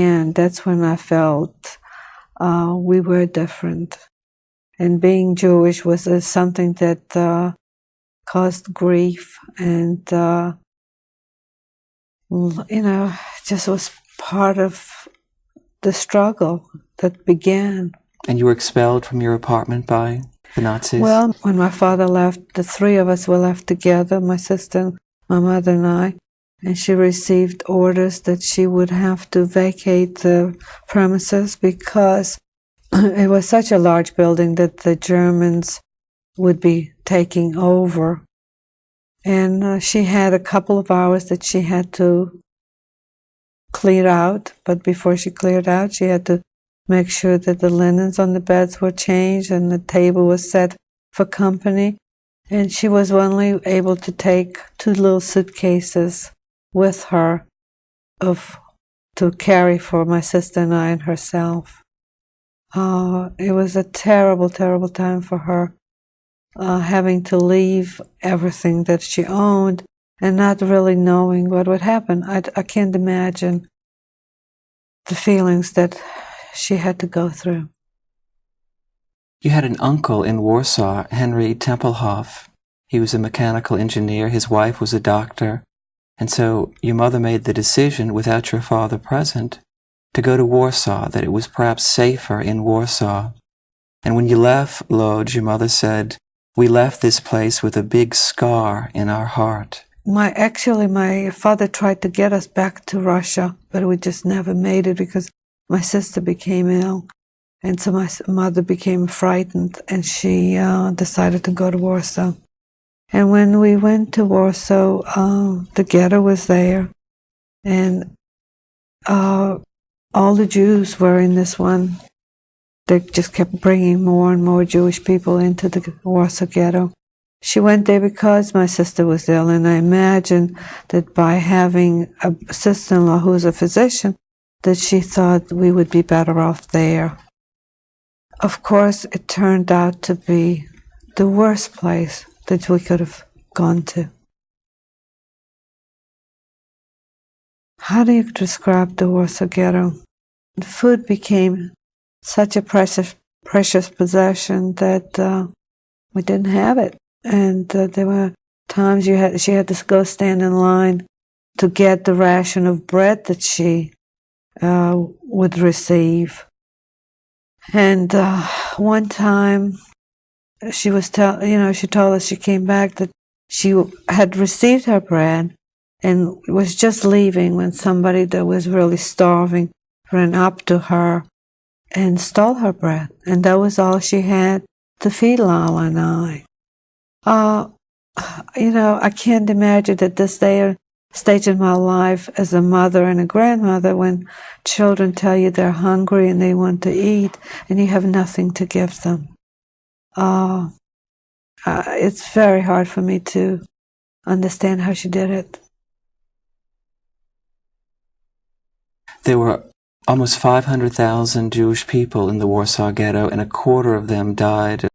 And that's when I felt we were different. And being Jewish was something that caused grief and, just was part of the struggle that began. And you were expelled from your apartment by the Nazis? Well, when my father left, the three of us were left together, my sister, my mother, and I. And she received orders that she would have to vacate the premises because it was such a large building that the Germans would be taking over. And she had a couple of hours that she had to clear out, but before she cleared out, she had to make sure that the linens on the beds were changed and the table was set for company. And she was only able to take 2 little suitcases with her to carry for my sister and I and herself. It was a terrible, terrible time for her, having to leave everything that she owned and not really knowing what would happen. I can't imagine the feelings that she had to go through. You had an uncle in Warsaw, Henry Tempelhoff. He was a mechanical engineer. His wife was a doctor. And so your mother made the decision, without your father present, to go to Warsaw, that it was perhaps safer in Warsaw. And when you left Lodz, your mother said, "We left this place with a big scar in our heart." Actually, my father tried to get us back to Russia, but we just never made it because my sister became ill. And so my mother became frightened, and she decided to go to Warsaw. And when we went to Warsaw, the ghetto was there, and all the Jews were in this one. They just kept bringing more and more Jewish people into the Warsaw ghetto. She went there because my sister was ill, and I imagine that by having a sister-in-law who was a physician, that she thought we would be better off there. Of course, it turned out to be the worst place that we could have gone to. How do you describe the Warsaw ghetto? Food became such a precious possession that we didn't have it. And there were times she had to go stand in line to get the ration of bread that she would receive. And one time, she told us she came back that she had received her bread and was just leaving when somebody that was really starving ran up to her and stole her bread. And that was all she had to feed Lala and I. I can't imagine at this stage in my life as a mother and a grandmother when children tell you they're hungry and they want to eat and you have nothing to give them. It's very hard for me to understand how she did it. There were almost 500,000 Jewish people in the Warsaw Ghetto, and a quarter of them died